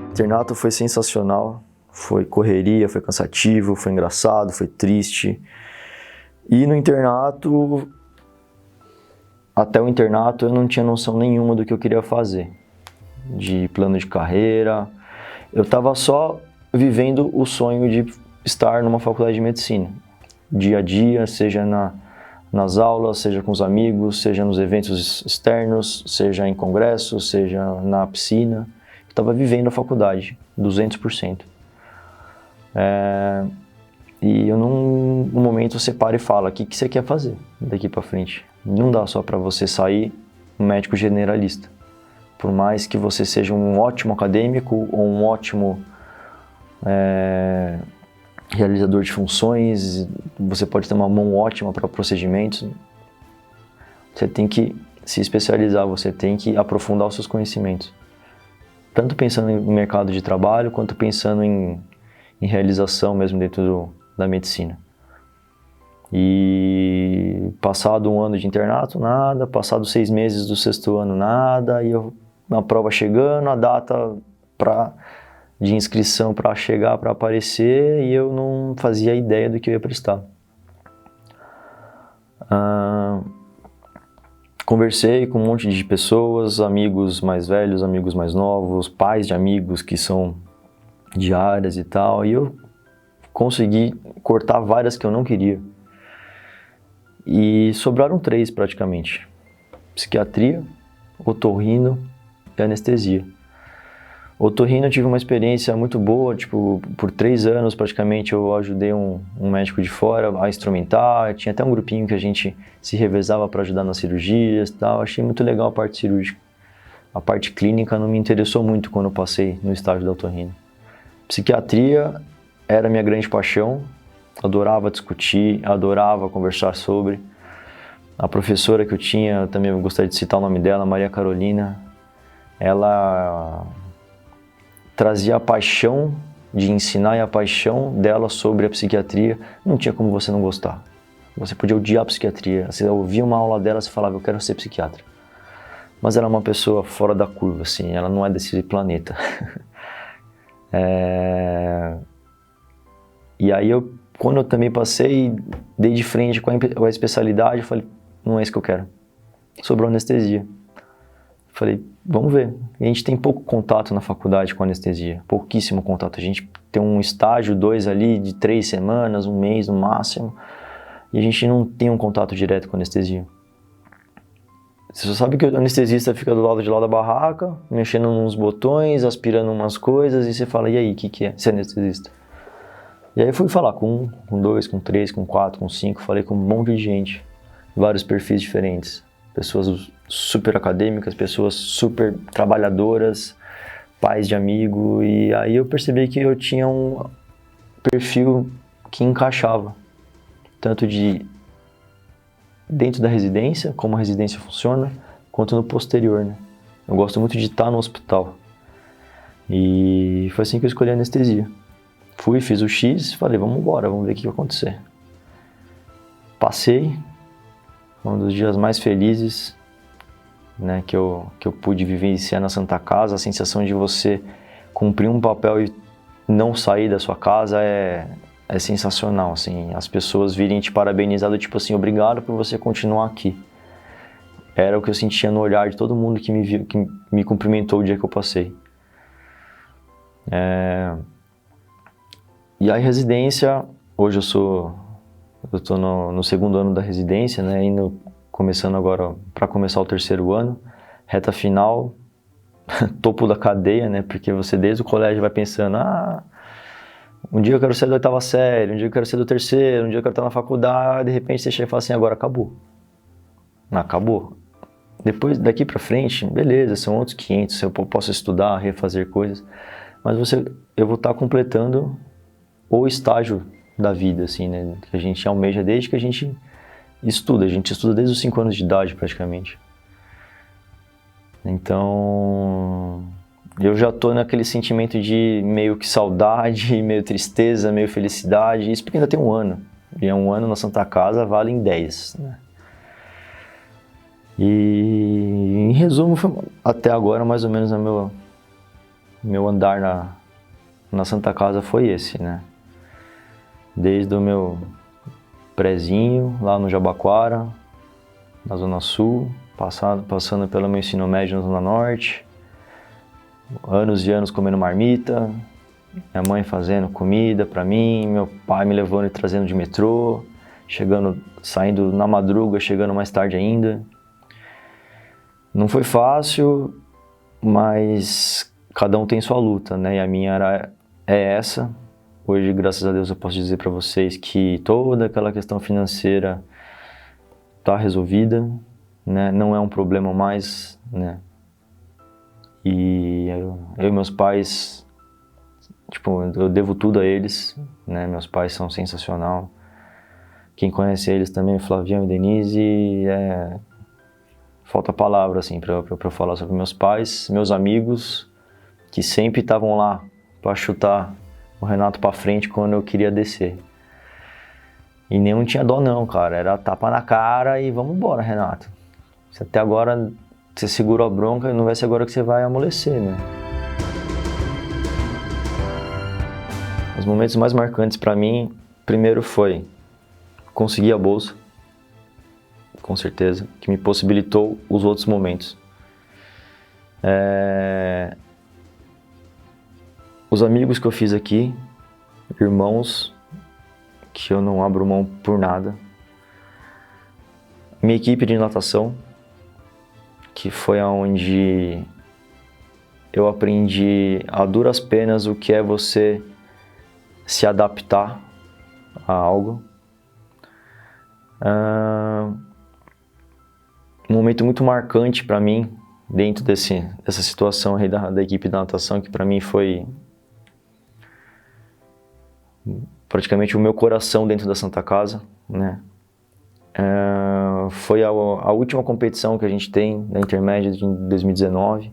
O internato foi sensacional, foi correria, foi cansativo, foi engraçado, foi triste. E no internato, até o internato eu não tinha noção nenhuma do que eu queria fazer, de plano de carreira. Eu estava só vivendo o sonho de estar numa faculdade de medicina, dia a dia, seja nas aulas, seja com os amigos, seja nos eventos externos, seja em congressos, seja na piscina. Eu estava vivendo a faculdade, 200%. E num momento você para e fala, o que você quer fazer daqui para frente? Não dá só para você sair um médico generalista. Por mais que você seja um ótimo acadêmico ou um ótimo realizador de funções, você pode ter uma mão ótima para procedimentos, você tem que se especializar, você tem que aprofundar os seus conhecimentos. Tanto pensando em mercado de trabalho, quanto pensando em realização mesmo dentro da medicina. E passado um ano de internato, nada. Passado 6 meses do 6º ano, nada. E a prova chegando, a data de inscrição para chegar, para aparecer, e eu não fazia ideia do que eu ia prestar. Conversei com um monte de pessoas, amigos mais velhos, amigos mais novos, pais de amigos que são de áreas e tal, e eu consegui cortar várias que eu não queria. E sobraram 3 praticamente: psiquiatria, otorrino e anestesia. Otorrino eu tive uma experiência muito boa, tipo, por 3 anos praticamente eu ajudei um médico de fora a instrumentar, tinha até um grupinho que a gente se revezava para ajudar nas cirurgias e tal. Achei muito legal a parte cirúrgica. A parte clínica não me interessou muito quando eu passei no estágio da otorrino. Psiquiatria era a minha grande paixão, adorava discutir, adorava conversar sobre. A professora que eu tinha, eu também gostaria de citar o nome dela, Maria Carolina, ela trazia a paixão de ensinar e a paixão dela sobre a psiquiatria. Não tinha como você não gostar. Você podia odiar a psiquiatria. Você ouvia uma aula dela e falava, eu quero ser psiquiatra. Mas ela é uma pessoa fora da curva, assim, ela não é desse planeta. E aí, quando eu também passei, dei de frente com a especialidade, eu falei, não é isso que eu quero. Sobrou anestesia. Falei, vamos ver. A gente tem pouco contato na faculdade com anestesia, pouquíssimo contato. A gente tem um estágio, 2 ali, de 3 semanas, 1 mês no máximo, e a gente não tem um contato direto com anestesia. Você só sabe que o anestesista fica do lado de lá da barraca, mexendo nos botões, aspirando umas coisas, e você fala, e aí, o que é ser anestesista? E aí eu fui falar com 1, com 2, com 3, com 4, com 5, falei com um monte de gente, vários perfis diferentes. Pessoas super acadêmicas, pessoas super trabalhadoras, pais de amigo, e aí eu percebi que eu tinha um perfil que encaixava, tanto dentro da residência, como a residência funciona, quanto no posterior, né? Eu gosto muito de estar no hospital, e foi assim que eu escolhi a anestesia. Fui, fiz o X, falei, vamos embora, vamos ver o que vai acontecer. Passei. Um dos dias mais felizes, né, que eu pude vivenciar na Santa Casa. A sensação de você cumprir um papel e não sair da sua casa é sensacional, assim. As pessoas virem te parabenizar, do tipo assim, obrigado por você continuar aqui. Era o que eu sentia no olhar de todo mundo que me viu, que me cumprimentou o dia que eu passei. E aí, residência, hoje eu estou no 2º ano da residência, né, começando agora para começar o 3º ano, reta final, topo da cadeia, né, porque você desde o colégio vai pensando, um dia eu quero ser da 8ª série, um dia eu quero ser do 3º, um dia eu quero estar na faculdade, de repente você chega e fala assim, agora acabou. Acabou. Depois, daqui para frente, beleza, são outros 500, eu posso estudar, refazer coisas, mas eu vou estar completando o estágio da vida, assim, né, que a gente almeja desde que a gente estuda desde os 5 anos de idade, praticamente. Então, eu já tô naquele sentimento de meio que saudade, meio tristeza, meio felicidade, isso porque ainda tem 1 ano, e 1 ano na Santa Casa vale em 10, né? E, em resumo, até agora, mais ou menos, meu andar na Santa Casa foi esse, né? Desde o meu prezinho, lá no Jabaquara, na Zona Sul, passando pelo meu ensino médio na Zona Norte, anos e anos comendo marmita, minha mãe fazendo comida pra mim, meu pai me levando e trazendo de metrô, saindo na madruga, chegando mais tarde ainda. Não foi fácil, mas cada um tem sua luta, né? E a minha é essa. Hoje, graças a Deus, eu posso dizer para vocês que toda aquela questão financeira está resolvida, né? Não é um problema mais, né? E eu e meus pais, tipo, eu devo tudo a eles, né? Meus pais são sensacional. Quem conhece eles também, Flavião e Denise, falta palavra, assim, para eu falar sobre meus pais, meus amigos, que sempre estavam lá para chutar o Renato para frente quando eu queria descer. E nenhum tinha dó não, cara, era tapa na cara e vamos embora, Renato. Se até agora você segurou a bronca, não vai ser agora que você vai amolecer, né? Os momentos mais marcantes para mim, primeiro foi conseguir a bolsa, com certeza, que me possibilitou os outros momentos. Os amigos que eu fiz aqui, irmãos, que eu não abro mão por nada. Minha equipe de natação, que foi onde eu aprendi a duras penas o que é você se adaptar a algo. Um momento muito marcante para mim, dentro dessa situação aí da equipe de natação, que para mim foi praticamente o meu coração dentro da Santa Casa, né? Foi a última competição que a gente tem na Intermédia de 2019.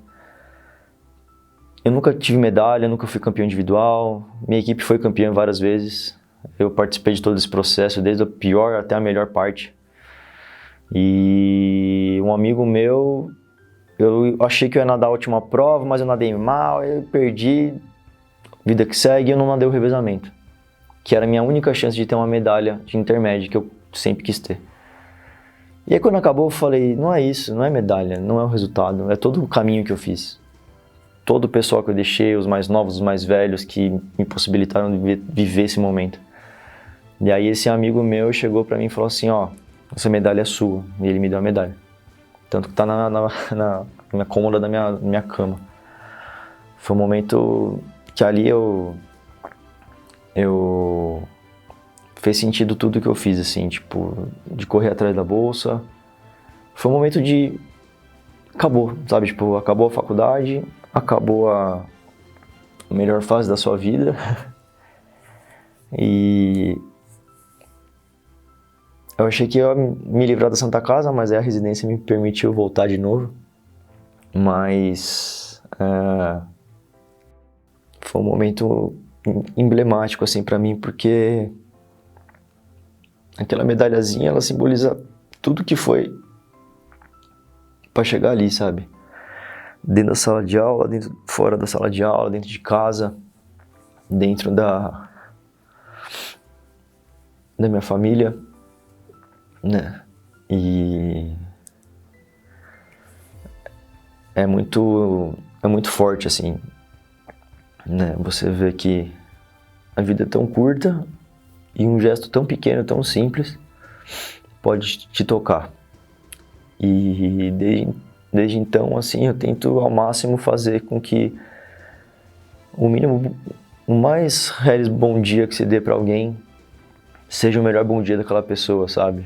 Eu nunca tive medalha, nunca fui campeão individual. Minha equipe foi campeã várias vezes. Eu participei de todo esse processo, desde a pior até a melhor parte. E um amigo meu, eu achei que eu ia nadar a última prova, mas eu nadei mal, eu perdi. Vida que segue, eu não nadei o revezamento, que era a minha única chance de ter uma medalha de intermédio que eu sempre quis ter. E aí quando acabou eu falei, não é isso, não é medalha, não é o resultado, é todo o caminho que eu fiz. Todo o pessoal que eu deixei, os mais novos, os mais velhos, que me possibilitaram de viver esse momento. E aí esse amigo meu chegou pra mim e falou assim, ó, essa medalha é sua. E ele me deu a medalha. Tanto que tá na minha cômoda da minha cama. Foi um momento que ali eu fez sentido tudo que eu fiz, assim, tipo, de correr atrás da bolsa. Foi um momento de... acabou, sabe? Tipo, acabou a faculdade, acabou a melhor fase da sua vida. E eu achei que eu ia me livrar da Santa Casa, mas aí a residência me permitiu voltar de novo. Mas foi um momento emblemático, assim, pra mim, porque aquela medalhazinha, ela simboliza tudo que foi pra chegar ali, sabe? Dentro da sala de aula, fora da sala de aula, dentro de casa, dentro da minha família, né? E é muito forte, assim, né? Você vê que a vida é tão curta e um gesto tão pequeno, tão simples, pode te tocar. E desde então, assim, eu tento ao máximo fazer com que o mais reles bom dia que se dê pra alguém seja o melhor bom dia daquela pessoa, sabe?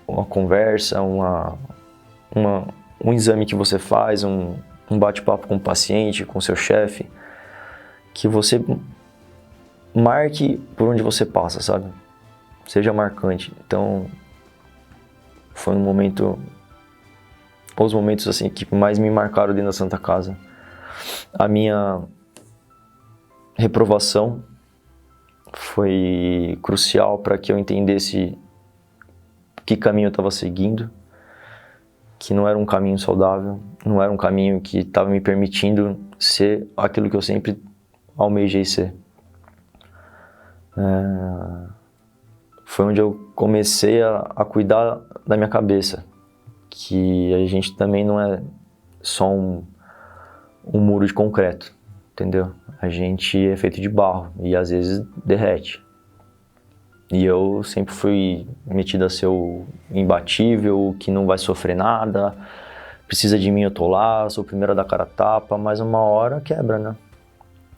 Uma conversa, um exame que você faz, um bate-papo com o paciente, com o seu chefe, que você marque por onde você passa, sabe? Seja marcante. Então, foi um momento, os momentos assim que mais me marcaram dentro da Santa Casa. A minha reprovação foi crucial para que eu entendesse que caminho eu estava seguindo. que não era um caminho saudável, não era um caminho que estava me permitindo ser aquilo que eu sempre almejei ser. Foi onde eu comecei a cuidar da minha cabeça, que a gente também não é só um muro de concreto, entendeu? A gente é feito de barro e às vezes derrete. E eu sempre fui metido a ser o imbatível, que não vai sofrer nada, precisa de mim, eu tô lá, sou o primeiro a dar cara a tapa, mas uma hora quebra, né?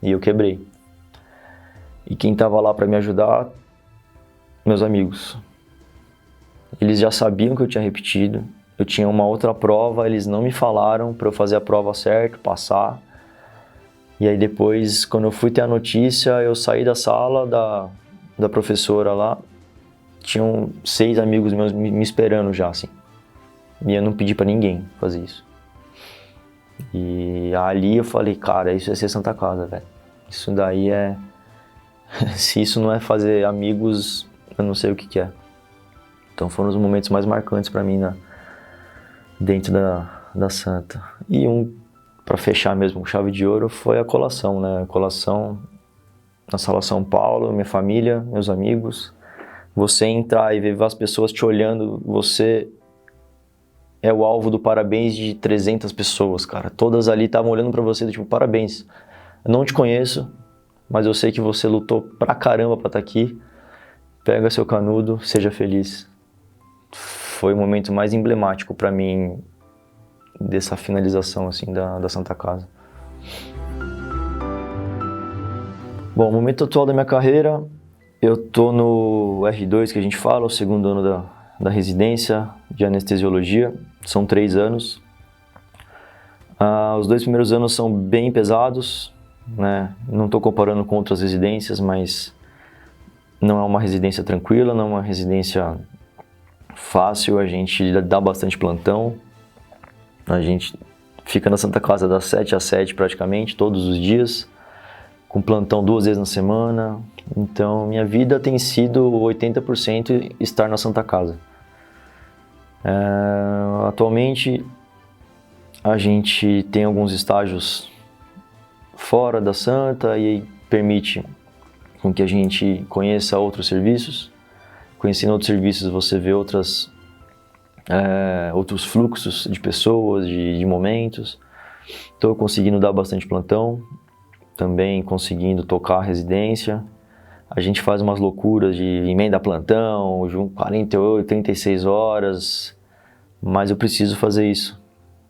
E eu quebrei. E quem tava lá para me ajudar, meus amigos. Eles já sabiam que eu tinha repetido, eu tinha uma outra prova, eles não me falaram para eu fazer a prova certa, passar. E aí depois, quando eu fui ter a notícia, eu saí da sala da professora lá, tinham 6 amigos meus me esperando já, assim. E eu não pedi pra ninguém fazer isso. E ali eu falei, cara, isso é ser Santa Casa, velho. Isso daí é... Se isso não é fazer amigos, eu não sei o que que é. Então foram os momentos mais marcantes pra mim dentro da Santa. E pra fechar mesmo com chave de ouro, foi a colação, né? A colação na Sala São Paulo, minha família, meus amigos. Você entrar e ver as pessoas te olhando, você é o alvo do parabéns de 300 pessoas, cara. Todas ali estavam olhando pra você, tipo, parabéns. Eu não te conheço, mas eu sei que você lutou pra caramba pra estar aqui. Pega seu canudo, seja feliz. Foi o momento mais emblemático pra mim dessa finalização, assim, da Santa Casa. Bom, o momento atual da minha carreira, eu tô no R2, que a gente fala, o segundo ano da residência de anestesiologia. São 3 anos. Os 2 primeiros anos são bem pesados, né? Não estou comparando com outras residências, mas não é uma residência tranquila, não é uma residência fácil. A gente dá bastante plantão. A gente fica na Santa Casa das 7 às 7 praticamente, todos os dias, com plantão 2 vezes na semana. Então, minha vida tem sido 80% estar na Santa Casa. Atualmente, a gente tem alguns estágios fora da Santa e permite com que a gente conheça outros serviços. Conhecendo outros serviços, você vê outros fluxos de pessoas, de momentos. Estou conseguindo dar bastante plantão, também conseguindo tocar a residência. A gente faz umas loucuras de emenda plantão, 48, 36 horas, mas eu preciso fazer isso.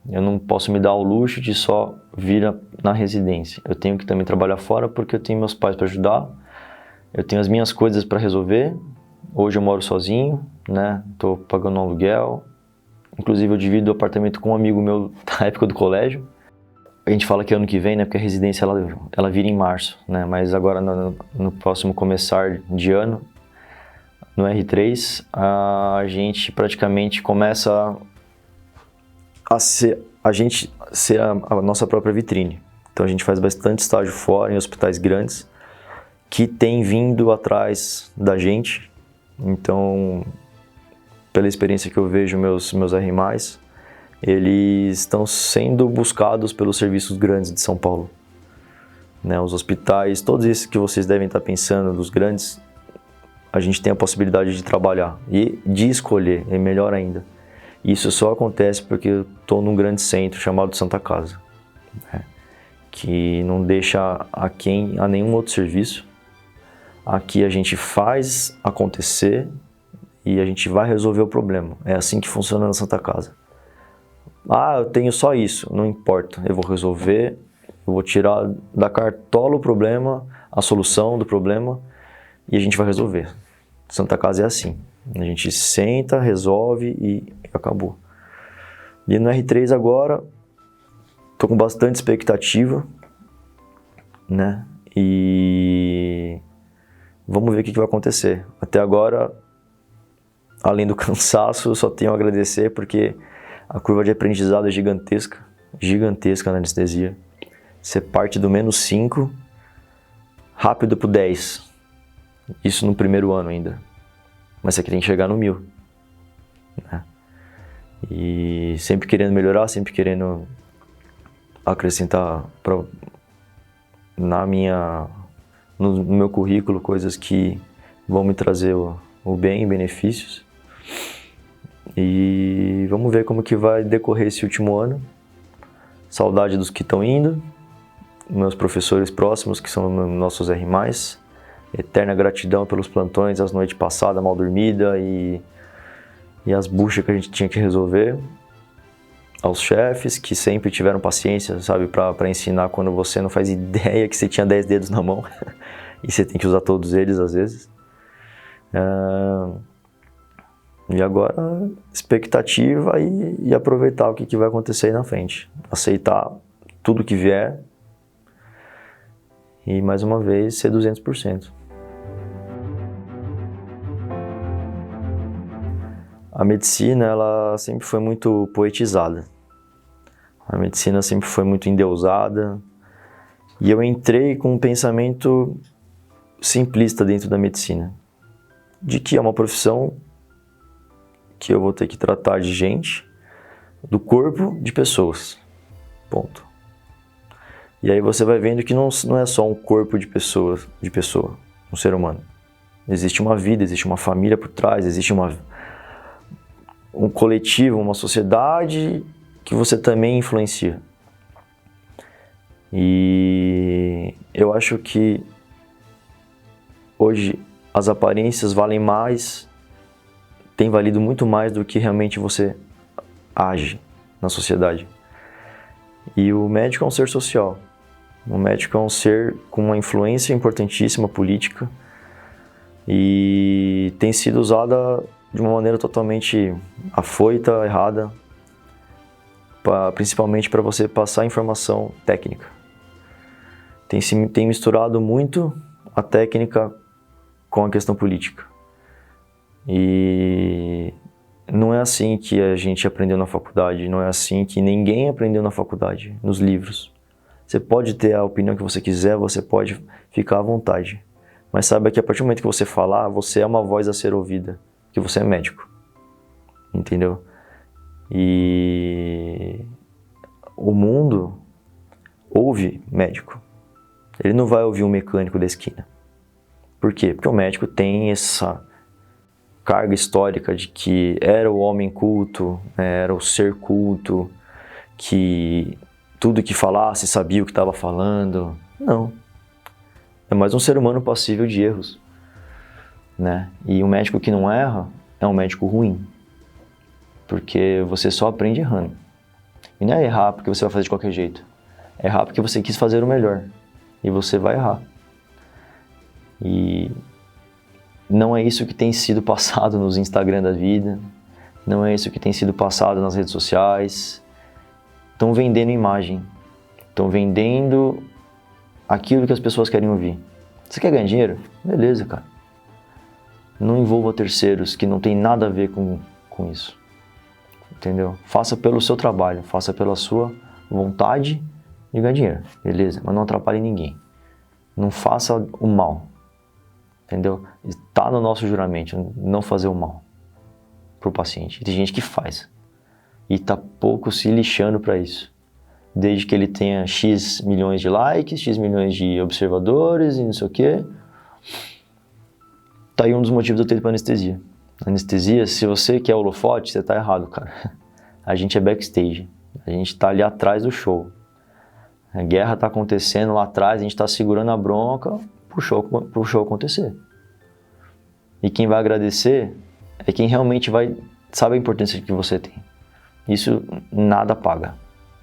Eu não posso me dar o luxo de só vir na residência. Eu tenho que também trabalhar fora porque eu tenho meus pais para ajudar, eu tenho as minhas coisas para resolver. Hoje eu moro sozinho, né? Estou pagando um aluguel. Inclusive eu divido o apartamento com um amigo meu da época do colégio. A gente fala que ano que vem, né? Porque a residência ela vira em março, né? Mas agora no próximo começar de ano, no R3, a gente praticamente começa a ser a nossa própria vitrine. Então a gente faz bastante estágio fora, em hospitais grandes, que tem vindo atrás da gente. Então, pela experiência que eu vejo, meus R+, eles estão sendo buscados pelos serviços grandes de São Paulo, né? Os hospitais, todos esses que vocês devem estar pensando, dos grandes, a gente tem a possibilidade de trabalhar e de escolher, é melhor ainda. Isso só acontece porque eu estou num grande centro chamado Santa Casa, né? Que não deixa aquém a nenhum outro serviço. Aqui a gente faz acontecer e a gente vai resolver o problema. É assim que funciona na Santa Casa. Eu tenho só isso, não importa, eu vou resolver, eu vou tirar da cartola o problema, a solução do problema, e a gente vai resolver. Santa Casa é assim, a gente senta, resolve e acabou. E no R3 agora, estou com bastante expectativa, né? E vamos ver o que vai acontecer. Até agora, além do cansaço, eu só tenho a agradecer porque a curva de aprendizado é gigantesca, gigantesca na anestesia. Você parte do -5, rápido pro 10. Isso no primeiro ano ainda. Mas você tem que chegar no 1000. Né? E sempre querendo melhorar, sempre querendo acrescentar no meu currículo coisas que vão me trazer o bem, benefícios. E vamos ver como que vai decorrer esse último ano. Saudade dos que estão indo, meus professores próximos, que são nossos R+, eterna gratidão pelos plantões, as noites passadas, mal dormida e as buchas que a gente tinha que resolver. Aos chefes, que sempre tiveram paciência, sabe, para ensinar quando você não faz ideia que você tinha 10 dedos na mão e você tem que usar todos eles às vezes. E agora, expectativa e aproveitar o que vai acontecer aí na frente. Aceitar tudo que vier e, mais uma vez, ser 200%. A medicina, ela sempre foi muito poetizada. A medicina sempre foi muito endeusada. E eu entrei com um pensamento simplista dentro da medicina. De que é uma profissão que eu vou ter que tratar de gente, do corpo de pessoas. Ponto. E aí você vai vendo que não é só um corpo de pessoa, um ser humano. Existe uma vida, existe uma família por trás, existe um coletivo, uma sociedade que você também influencia. E eu acho que hoje as aparências valem mais, tem valido muito mais do que realmente você age na sociedade. E o médico é um ser social. O médico é um ser com uma influência importantíssima política e tem sido usada de uma maneira totalmente afoita, errada, principalmente para você passar informação técnica. Tem misturado muito a técnica com a questão política. E não é assim que a gente aprendeu na faculdade, não é assim que ninguém aprendeu na faculdade, nos livros. Você pode ter a opinião que você quiser, você pode ficar à vontade. Mas saiba que a partir do momento que você falar, você é uma voz a ser ouvida, que você é médico. Entendeu? E o mundo ouve médico. Ele não vai ouvir um mecânico da esquina. Por quê? Porque o médico tem essa carga histórica de que era o homem culto, era o ser culto, que tudo que falasse sabia o que estava falando. Não. É mais um ser humano passível de erros, né? E um médico que não erra é um médico ruim, porque você só aprende errando. E não é errar porque você vai fazer de qualquer jeito. É errar porque você quis fazer o melhor. E você vai errar. E não é isso que tem sido passado nos Instagram da vida. Não é isso que tem sido passado nas redes sociais. Estão vendendo imagem. Estão vendendo aquilo que as pessoas querem ouvir. Você quer ganhar dinheiro? Beleza, cara. Não envolva terceiros que não tem nada a ver com isso. Entendeu? Faça pelo seu trabalho, faça pela sua vontade de ganhar dinheiro, beleza? Mas não atrapalhe ninguém. Não faça o mal, entendeu? Está no nosso juramento, não fazer o mal pro paciente. Tem gente que faz e tá pouco se lixando para isso. Desde que ele tenha X milhões de likes, X milhões de observadores e não sei o quê. Tá aí um dos motivos de eu ter ido pra anestesia. Anestesia, se você quer holofote, você tá errado, cara. A gente é backstage. A gente tá ali atrás do show. A guerra tá acontecendo lá atrás, a gente tá segurando a bronca pro show acontecer. E quem vai agradecer é quem realmente sabe a importância que você tem. Isso nada paga.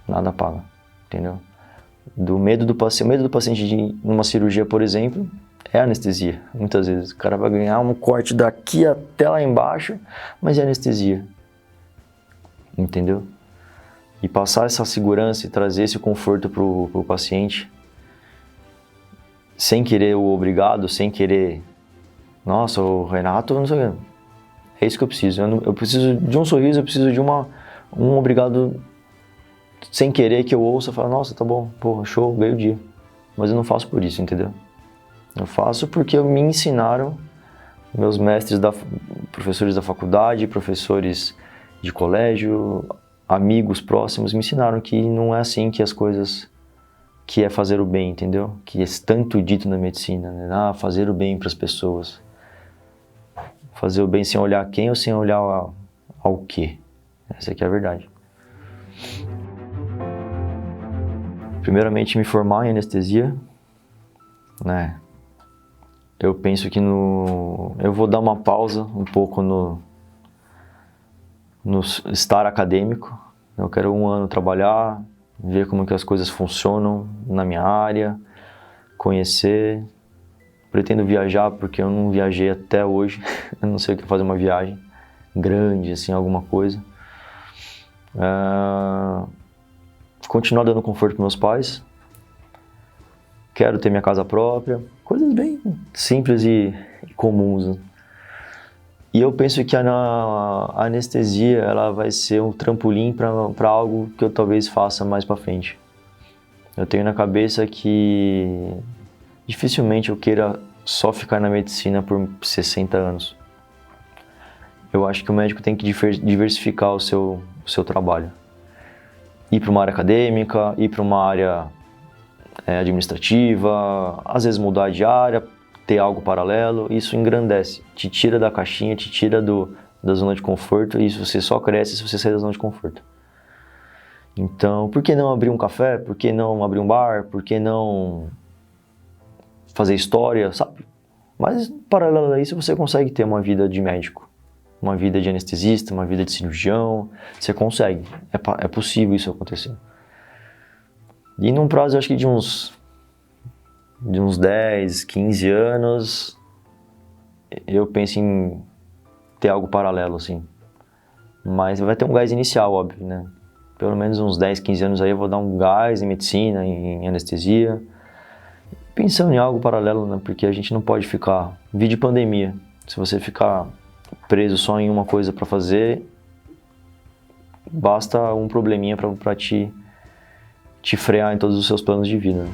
Nada paga, entendeu? O medo do paciente de ir numa cirurgia, por exemplo, é anestesia. Muitas vezes o cara vai ganhar um corte daqui até lá embaixo, mas é anestesia. Entendeu? E passar essa segurança e trazer esse conforto pro paciente, sem querer o obrigado, sem querer, nossa, o Renato, não sei o que. É isso que eu preciso. Eu preciso de um sorriso, eu preciso de um obrigado sem querer que eu ouça e fale, nossa, tá bom, porra, show, ganhei o dia. Mas eu não faço por isso, entendeu? Eu faço porque me ensinaram, meus mestres, professores da faculdade, professores de colégio, amigos próximos me ensinaram que não é assim que as coisas, que é fazer o bem, entendeu? Que é tanto dito na medicina, né? Ah, fazer o bem para as pessoas. Fazer o bem sem olhar quem ou sem olhar ao quê. Essa aqui é a verdade. Primeiramente, me formar em anestesia, né? Eu penso que eu vou dar uma pausa um pouco no estar acadêmico. Eu quero 1 ano trabalhar, ver como que as coisas funcionam na minha área, conhecer. Pretendo viajar porque eu não viajei até hoje. Eu não sei o que é fazer uma viagem grande, assim, alguma coisa. Continuar dando conforto para meus pais. Quero ter minha casa própria. Coisas bem simples e comuns, né? E eu penso que a anestesia ela vai ser um trampolim para algo que eu talvez faça mais para frente. Eu tenho na cabeça que dificilmente eu queira só ficar na medicina por 60 anos. Eu acho que o médico tem que diversificar o seu trabalho. Ir para uma área acadêmica, ir para uma área administrativa, às vezes mudar de área, ter algo paralelo, isso engrandece, te tira da caixinha, te tira da zona de conforto, e isso você só cresce se você sair da zona de conforto. Então, por que não abrir um café? Por que não abrir um bar? Por que não fazer história, sabe? Mas, paralelo a isso, você consegue ter uma vida de médico, uma vida de anestesista, uma vida de cirurgião, você consegue, é possível isso acontecer. E num prazo, eu acho que de uns 10, 15 anos, eu penso em ter algo paralelo, assim. Mas vai ter um gás inicial, óbvio, né? Pelo menos uns 10, 15 anos aí eu vou dar um gás em medicina, em anestesia. Pensando em algo paralelo, né? Porque a gente não pode ficar... Vídeo pandemia. Se você ficar preso só em uma coisa para fazer, basta um probleminha para te frear em todos os seus planos de vida.